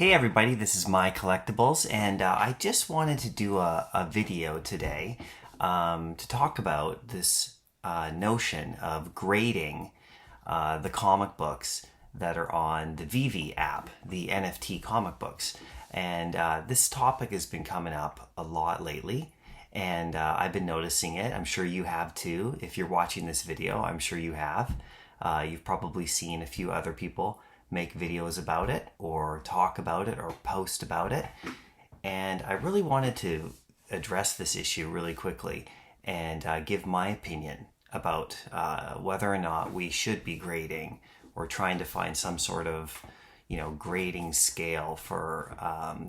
Hey everybody, this is MyCollectables, and I just wanted to do a video today to talk about this notion of grading the comic books that are on the VeVe app, the NFT comic books. And this topic has been coming up a lot lately, and I've been noticing it. I'm sure you have too. If you're watching this video, I'm sure you have. You've probably seen a few other people make videos about it or talk about it or post about it. And I really wanted to address this issue really quickly and give my opinion about whether or not we should be grading or trying to find some sort of grading scale for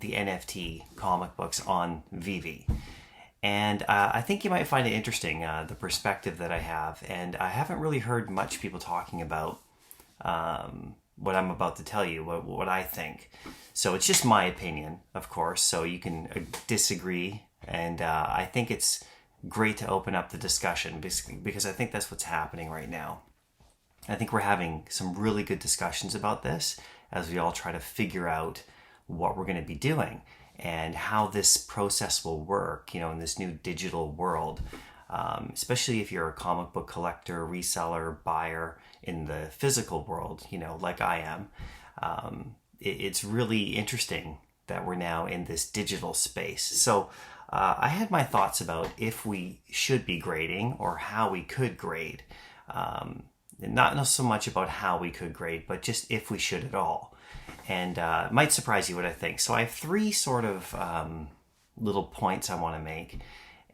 the NFT comic books on VeVe. And I think you might find it interesting, the perspective that I have. And I haven't really heard much people talking about what I'm about to tell you, what I think. So it's just my opinion, of course, so you can disagree. And I think it's great to open up the discussion because I think that's what's happening right now. I think we're having some really good discussions about this as we all try to figure out what we're going to be doing and how this process will work, in this new digital world. Especially if you're a comic book collector, reseller, buyer in the physical world, like I am. It's really interesting that we're now in this digital space. So I had my thoughts about if we should be grading or how we could grade. Not so much about how we could grade, but just if we should at all. And it might surprise you what I think. So I have three sort of little points I want to make.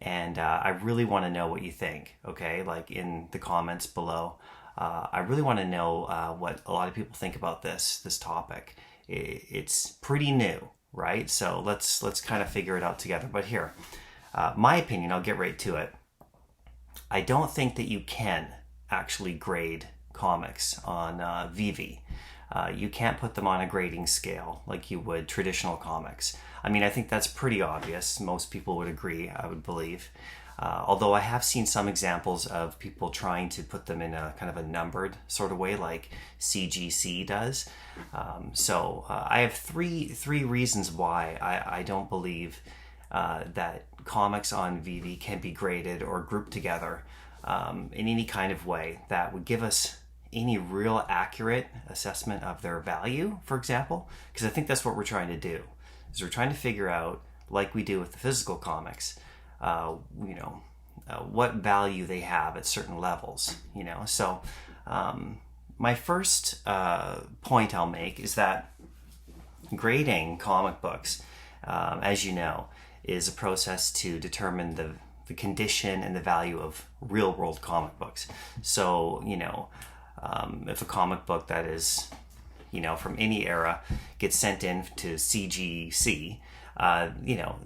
And I really want to know what you think, okay? Like in the comments below. I really want to know what a lot of people think about this topic. It's pretty new, right? So let's kind of figure it out together. But here, my opinion, I'll get right to it. I don't think that you can actually grade comics on VeVe. You can't put them on a grading scale like you would traditional comics. I mean, I think that's pretty obvious. Most people would agree, I would believe. Although I have seen some examples of people trying to put them in a kind of a numbered sort of way like CGC does. So I have three reasons why I don't believe that comics on VeVe can be graded or grouped together in any kind of way that would give us any real accurate assessment of their value, for example, because I think that's what we're trying to do. Is we're trying to figure out, like we do with the physical comics, what value they have at certain levels. So my first point I'll make is that grading comic books, as you know, is a process to determine the condition and the value of real world comic books. So if a comic book that is from any era gets sent in to CGC,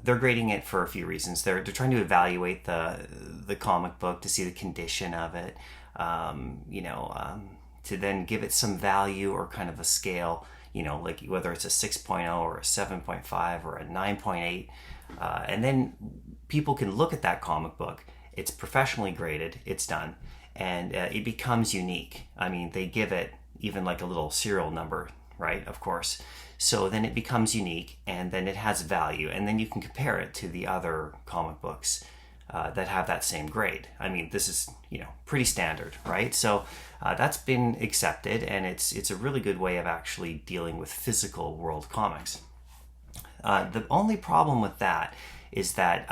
they're grading it for a few reasons. They're trying to evaluate the comic book to see the condition of it, to then give it some value or kind of a scale, like whether it's a 6.0 or a 7.5 or a 9.8. And then people can look at that comic book. It's professionally graded. It's done. And it becomes unique. I mean, they give it even like a little serial number, right? Of course. So then it becomes unique, and then it has value, and then you can compare it to the other comic books that have that same grade. I mean, this is pretty standard, right? So that's been accepted, and it's a really good way of actually dealing with physical world comics. The only problem with that is that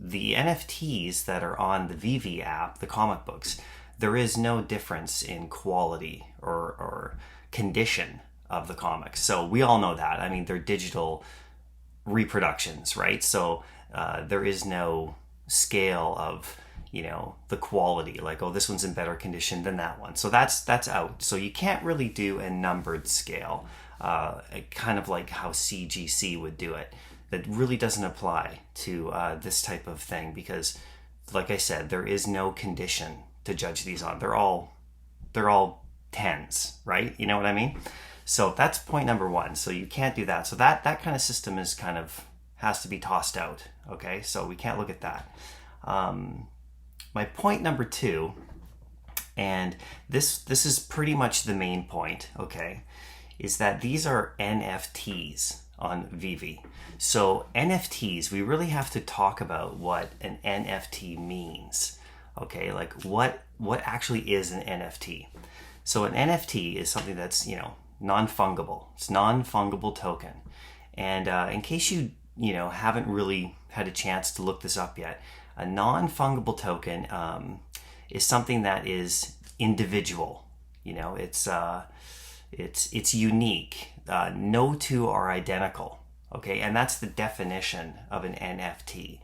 the NFTs that are on the VeVe app, the comic books, there is no difference in quality or condition of the comics. So we all know that. I mean, they're digital reproductions, right? So there is no scale of, the quality, like, oh, this one's in better condition than that one. So that's out. So you can't really do a numbered scale, kind of like how CGC would do it. That really doesn't apply to this type of thing because, like I said, there is no condition to judge these on. They're all tens, right? You know what I mean? So that's point number one. So you can't do that. So that kind of system is has to be tossed out. Okay, so we can't look at that. My point number two, and this is pretty much the main point. Okay, is that these are NFTs on VeVe. So NFTs, we really have to talk about what an NFT means. Okay, like what actually is an NFT? So an NFT is something that's, non-fungible. It's non-fungible token. And in case you haven't really had a chance to look this up yet, a non-fungible token is something that is individual. It's unique. No two are identical. Okay, and that's the definition of an NFT.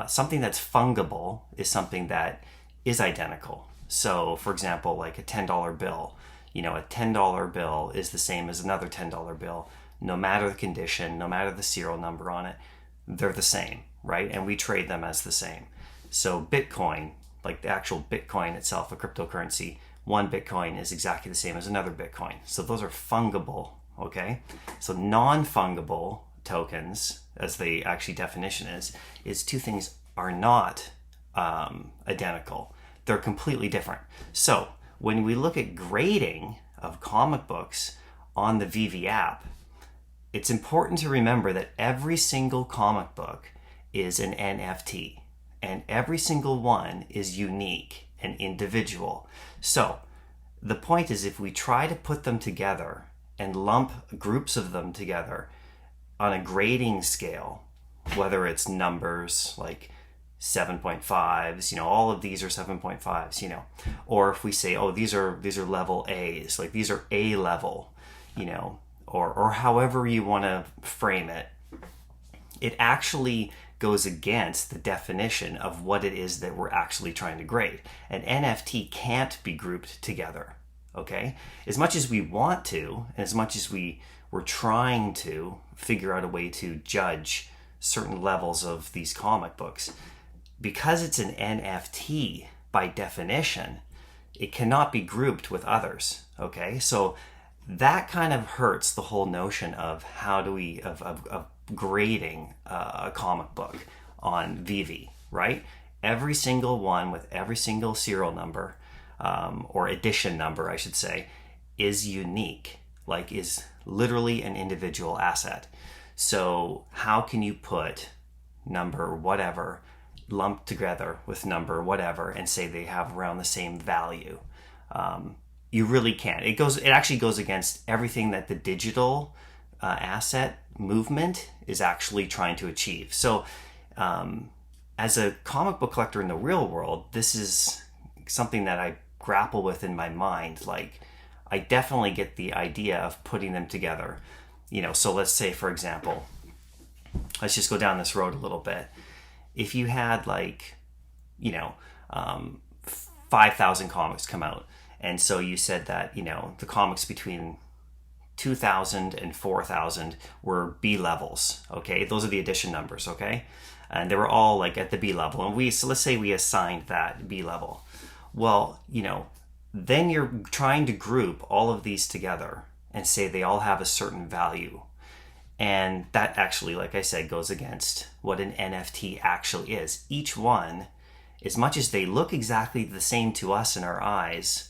Something that's fungible is something that is identical. So, for example, like a $10 bill. A $10 bill is the same as another $10 bill. No matter the condition, no matter the serial number on it, they're the same, right? And we trade them as the same. So Bitcoin, like the actual Bitcoin itself, a cryptocurrency, one Bitcoin is exactly the same as another Bitcoin. So those are fungible, okay? So non-fungible tokens, as the actually definition is two things are not identical. They're completely different. So when we look at grading of comic books on the VeVe app, it's important to remember that every single comic book is an NFT, and every single one is unique and individual. So the point is, if we try to put them together and lump groups of them together on a grading scale, whether it's numbers like 7.5s, all of these are 7.5s, or if we say, oh, these are level A's, like these are A level, or however you want to frame it, it actually goes against the definition of what it is that we're actually trying to grade. An NFT can't be grouped together, okay? As much as we want to, and as much as we're trying to figure out a way to judge certain levels of these comic books, because it's an NFT by definition, it cannot be grouped with others, okay? So that kind of hurts the whole notion of of grading a comic book on VeVe, right? Every single one with every single serial number, or edition number, I should say, is unique, like is literally an individual asset. So how can you put number whatever lumped together with number whatever and say they have around the same value? You really can't. It actually goes against everything that the digital asset movement is actually trying to achieve. So as a comic book collector in the real world, this is something that I grapple with in my mind. Like, I definitely get the idea of putting them together. So let's say, for example, let's just go down this road a little bit. If you had 5,000 comics come out, and so you said that, the comics between 2,000 and 4,000 were B levels, okay? Those are the edition numbers, okay? And they were all at the B level. And so let's say we assigned that B level. Well, then you're trying to group all of these together and say they all have a certain value. And that actually, like I said, goes against what an NFT actually is. Each one, as much as they look exactly the same to us in our eyes,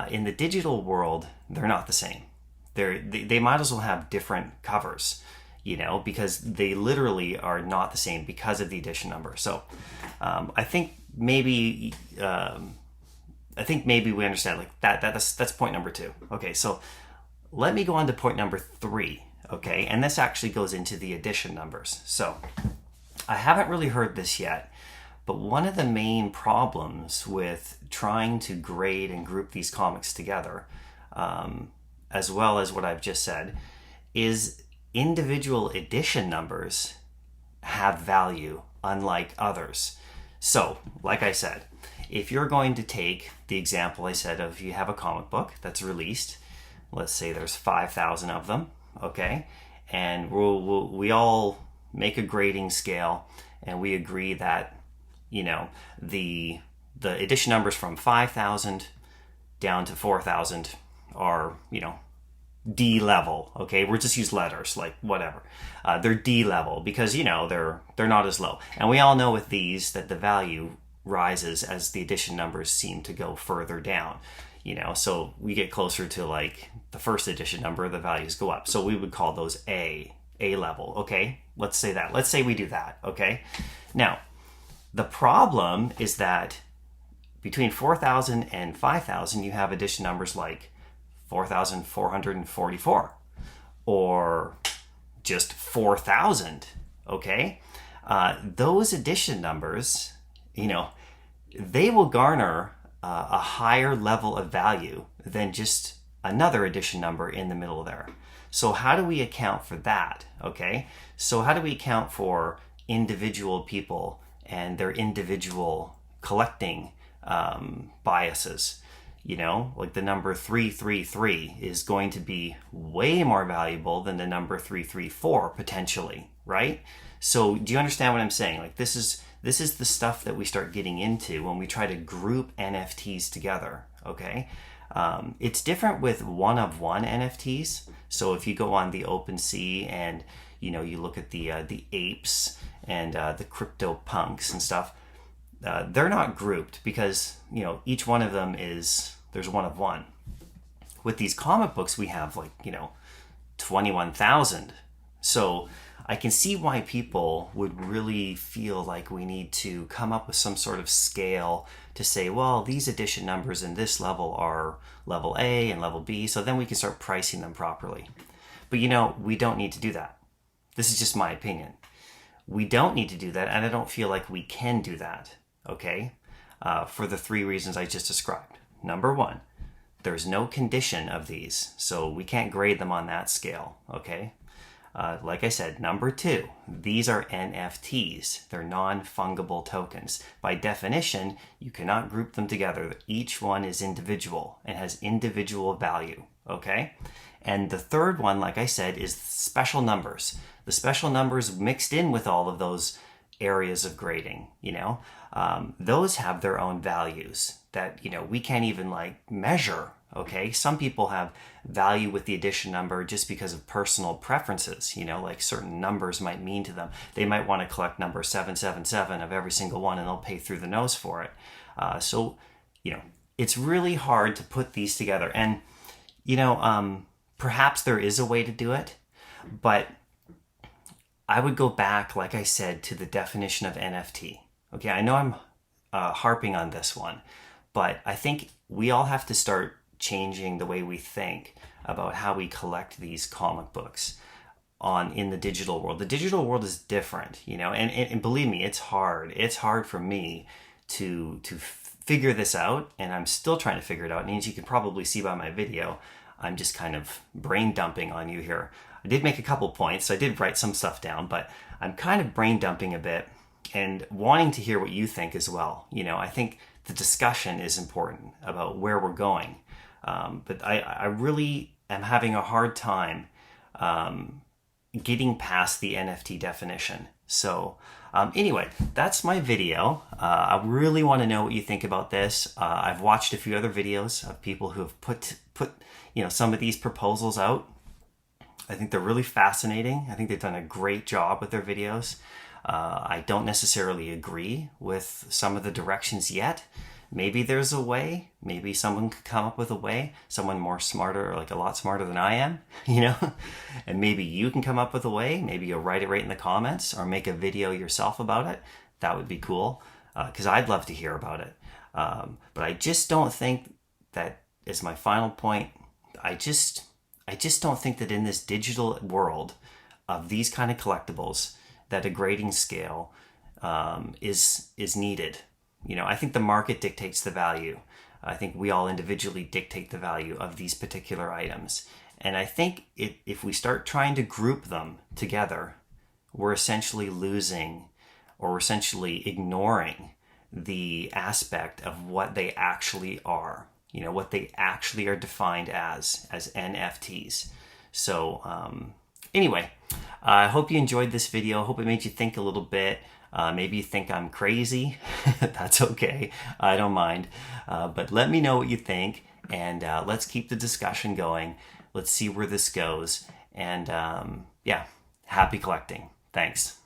in the digital world, they're not the same. They might as well have different covers, because they literally are not the same because of the edition number. So I think maybe we understand that's point number 2. Okay, so let me go on to point number 3. Okay, and this actually goes into the edition numbers. So I haven't really heard this yet, but one of the main problems with trying to grade and group these comics together, as well as what I've just said, is individual edition numbers have value unlike others. So, like I said, if you're going to take the example I said of, you have a comic book that's released, let's say there's 5,000 of them, okay, and we all make a grading scale, and we agree that the edition numbers from 5,000 down to 4,000 are D level, okay? We'll just use letters, like whatever. They're D level because they're not as low, and we all know with these that the value rises as the edition numbers seem to go further down. so we get closer to like the first edition number, the values go up. So we would call those A level, okay? Let's say that. Let's say we do that, okay? Now, the problem is that between 4,000 and 5,000, you have edition numbers like 4,444 or just 4,000, okay? Those edition numbers, they will garner a higher level of value than just another edition number in the middle there. So how do we account for that? Okay, so how do we account for individual people and their individual collecting biases? Like the number 333 is going to be way more valuable than the number 334 potentially, right? So do you understand what I'm saying? Like this is the stuff that we start getting into when we try to group NFTs together, okay? It's different with one-of-one NFTs. So if you go on the OpenSea and you look at the apes and the crypto punks and stuff, they're not grouped because each one of them there's one of one. With these comic books, we have 21,000. So I can see why people would really feel like we need to come up with some sort of scale to say, well, these edition numbers in this level are level A and level B, so then we can start pricing them properly. But we don't need to do that. This is just my opinion. We don't need to do that, and I don't feel like we can do that, okay? For the three reasons I just described. Number one, there's no condition of these, so we can't grade them on that scale, okay? Like I said, number two, these are NFTs. They're non-fungible tokens. By definition, you cannot group them together. Each one is individual and has individual value, okay? And the third one, like I said, is special numbers. The special numbers mixed in with all of those areas of grading, those have their own values that, we can't even measure. Okay, some people have value with the edition number just because of personal preferences, like certain numbers might mean to them. They might want to collect number 777 of every single one and they'll pay through the nose for it. So, it's really hard to put these together. And, perhaps there is a way to do it, but I would go back, like I said, to the definition of NFT. Okay, I know I'm harping on this one, but I think we all have to start changing the way we think about how we collect these comic books in the digital world. The digital world is different, and believe me, it's hard. It's hard for me to figure this out, and I'm still trying to figure it out. And as you can probably see by my video, I'm just kind of brain dumping on you here. I did make a couple points. I did write some stuff down, but I'm kind of brain dumping a bit and wanting to hear what you think as well. I think the discussion is important about where we're going. But I really am having a hard time getting past the NFT definition. So anyway, that's my video. I really want to know what you think about this. I've watched a few other videos of people who have put some of these proposals out. I think they're really fascinating. I think they've done a great job with their videos. I don't necessarily agree with some of the directions yet. Maybe there's a way. Maybe someone could come up with a way. Someone more smarter, like a lot smarter than I am, And maybe you can come up with a way. Maybe you'll write it right in the comments or make a video yourself about it. That would be cool, because I'd love to hear about it. But I just don't think that, as my final point, I just don't think that in this digital world of these kind of collectibles, that a grading scale is needed. I think the market dictates the value. I think we all individually dictate the value of these particular items. And I think if we start trying to group them together, we're essentially losing, or we're essentially ignoring the aspect of what they actually are. What they actually are defined as NFTs. So anyway, I hope you enjoyed this video. I hope it made you think a little bit. Maybe you think I'm crazy. That's okay. I don't mind. But let me know what you think, and let's keep the discussion going. Let's see where this goes. And yeah, happy collecting. Thanks.